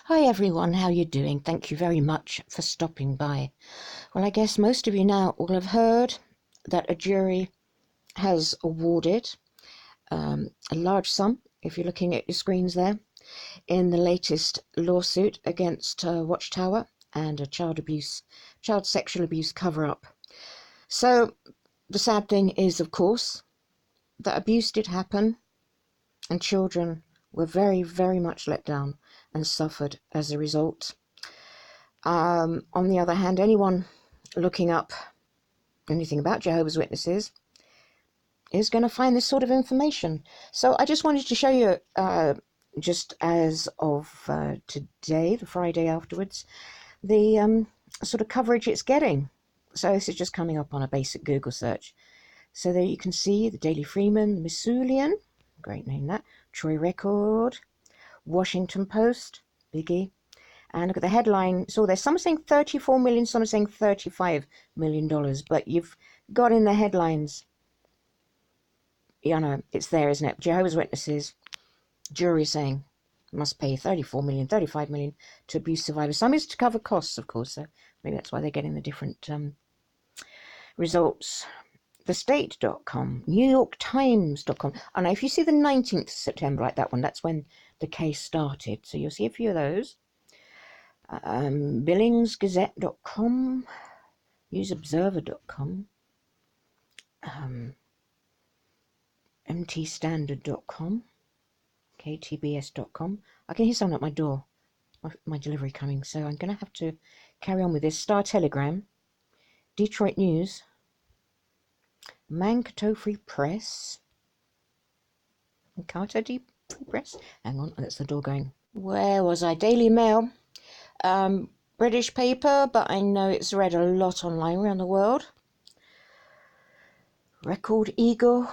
Hi everyone, how you doing? Thank you very much for stopping by. Well, I guess most of you now will have heard that a jury has awarded a large sum, if you're looking at your screens there, in the latest lawsuit against Watchtower and a child sexual abuse cover-up. So the sad thing is, of course, that abuse did happen and children were very, very much let down and suffered as a result. On the other hand, anyone looking up anything about Jehovah's Witnesses is going to find this sort of information. So I just wanted to show you, just as of today, the Friday afterwards, the sort of coverage it's getting. So this is just coming up on a basic Google search. So there you can see the Daily Freeman, the Missoulian, great name that, Troy Record, Washington Post, biggie. And look at the headline. So there's some saying 34 million, some are saying $35 million. But you've got in the headlines, you know, it's there, isn't it? Jehovah's Witnesses, jury saying must pay 34 million, 35 million to abuse survivors. Some is to cover costs, of course. So maybe that's why they're getting the different results. TheState.com, NewYorkTimes.com. And if you see the 19th of September, like that one, that's when the case started. So you'll see a few of those. BillingsGazette.com, NewsObserver.com, MTStandard.com, KTBS.com. I can hear someone at my door, my delivery coming, so I'm going to have to carry on with this. Star Telegram, Detroit News, Mankato Free Press, Carter Free Press. Hang on, that's the door going. Where was I? Daily Mail. British paper, but I know it's read a lot online around the world. Record Eagle.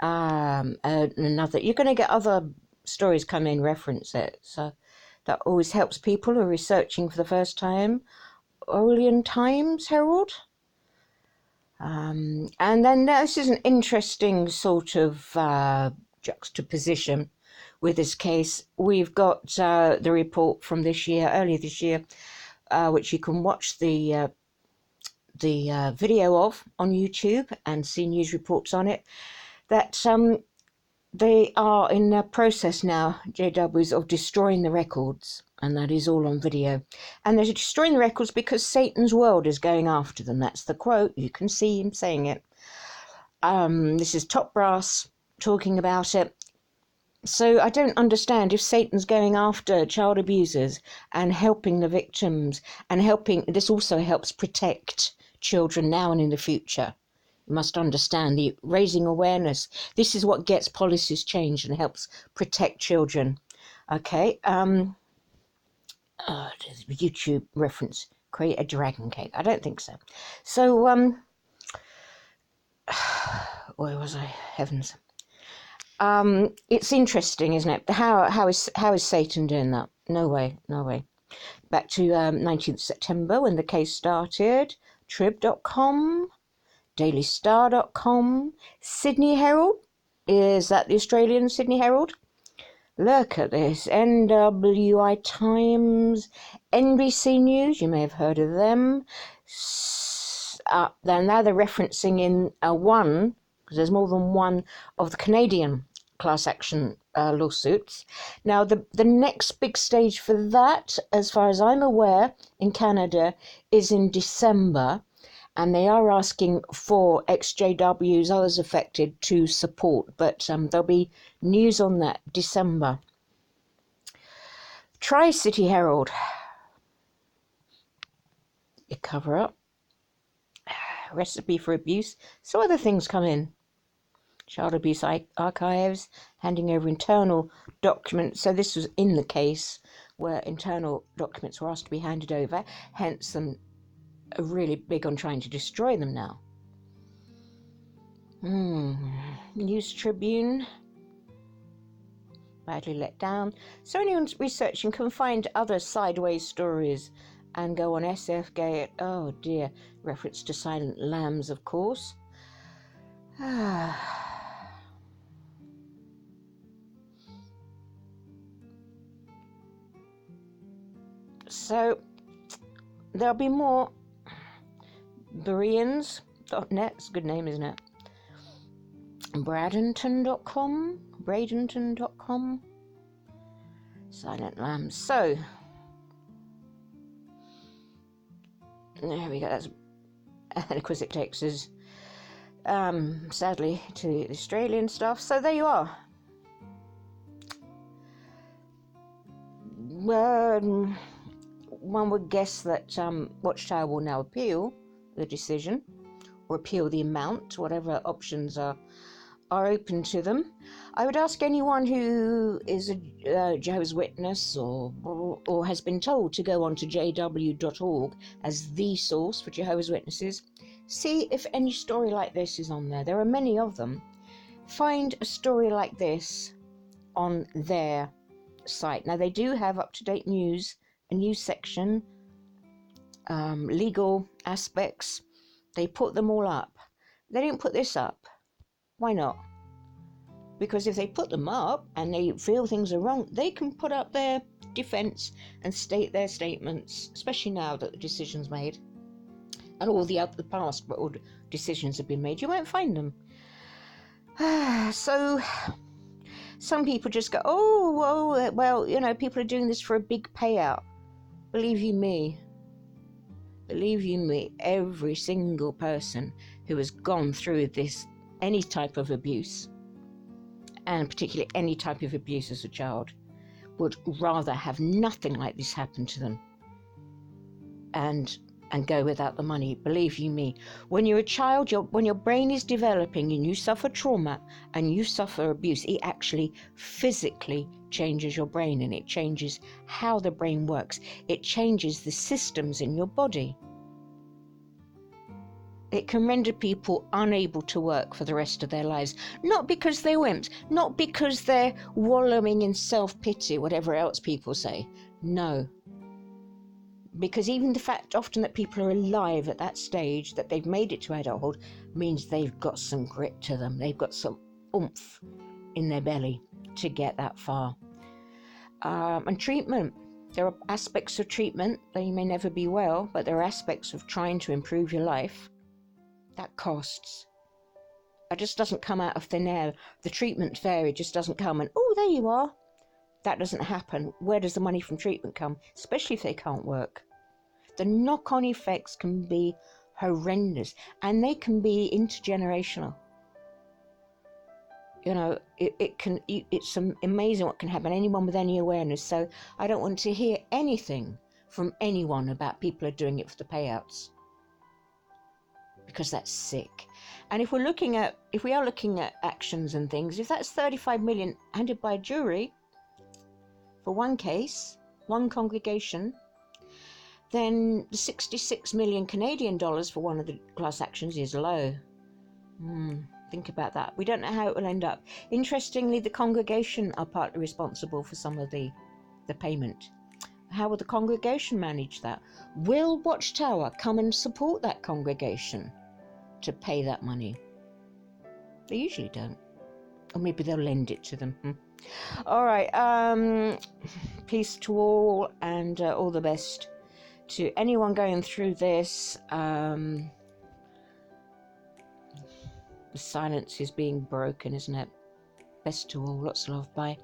Another. You're going to get other stories come in, reference it. So that always helps people who are researching for the first time. Orlean Times Herald. And then this is an interesting sort of juxtaposition with this case. We've got the report from earlier this year, which you can watch the video of on YouTube and see news reports on it, that they are in the process now, JWs, of destroying the records, and that is all on video. And they're destroying the records because Satan's world is going after them. That's the quote. You can see him saying it. This is top brass talking about it. So I don't understand, if Satan's going after child abusers and helping the victims and this also helps protect children now and in the future. You must understand the raising awareness. This is what gets policies changed and helps protect children. Okay. YouTube reference, create a dragon cake. I don't think so. So, where was I? Heavens. It's interesting, isn't it? How is Satan doing that? No way, no way. Back to 19th September when the case started. Trib.com, DailyStar.com, Sydney Herald. Is that the Australian Sydney Herald? Look at this. NWI Times, NBC News. You may have heard of them. Now they're referencing in one, because there's more than one, of the Canadian class action lawsuits. Now, the next big stage for that, as far as I'm aware, in Canada, is in December, and they are asking for ex-JWs, others affected, to support, but there'll be news on that December. Tri-City Herald, a cover-up, recipe for abuse, so other things come in. Child Abuse Archives, handing over internal documents. So this was in the case where internal documents were asked to be handed over, hence them are really big on trying to destroy them now. News Tribune, badly let down. So anyone researching can find other sideways stories and go on SFGate. Oh dear, reference to Silent Lambs, of course. So there'll be more. Bereans.net, it's a good name, isn't it? Bradenton.com. Silent Lambs. So there we go. That's, and of course it takes us sadly to the Australian stuff. So there you are. One would guess that Watchtower will now appeal the decision, or appeal the amount, whatever options are open to them. I would ask anyone who is a Jehovah's Witness or has been told to go on to jw.org as the source for Jehovah's Witnesses, see if any story like this is on there. There are many of them. Find a story like this on their site. Now they do have up-to-date news, a news section, legal aspects. They put them all up. They didn't put this up. Why not? Because if they put them up and they feel things are wrong, they can put up their defense and state their statements, especially now that the decision's made and all the past decisions have been made. You won't find them. So some people just go, oh, well, you know, people are doing this for a big payout. Believe you me, every single person who has gone through this, any type of abuse, and particularly any type of abuse as a child, would rather have nothing like this happen to them and go without the money. Believe you me, when you're a child, when your brain is developing and you suffer trauma and you suffer abuse, it actually physically changes your brain, and it changes how the brain works. It changes the systems in your body. It can render people unable to work for the rest of their lives. Not because they're wimps, not because they're wallowing in self-pity, whatever else people say. No. Because even the fact often that people are alive at that stage, that they've made it to adulthood, means they've got some grit to them. They've got some oomph in their belly to get that far. And treatment. There are aspects of treatment that you may never be well, but there are aspects of trying to improve your life. That costs. It just doesn't come out of thin air. The treatment fairy just doesn't come and, oh, there you are. That doesn't happen. Where does the money from treatment come? Especially if they can't work. The knock-on effects can be horrendous, and they can be intergenerational. You know, it's amazing what can happen. Anyone with any awareness. So I don't want to hear anything from anyone about people are doing it for the payouts, because that's sick. And if we are looking at actions and things, if that's 35 million handed by a jury for one case, one congregation, then the 66 million Canadian dollars for one of the class actions is low. Think about that. We don't know how it will end up. Interestingly, the congregation are partly responsible for some of the payment. How will the congregation manage that? Will Watchtower come and support that congregation to pay that money? They usually don't. Or maybe they'll lend it to them. All right. Peace to all, and all the best to anyone going through this. The silence is being broken, isn't it? Best to all. Lots of love. Bye.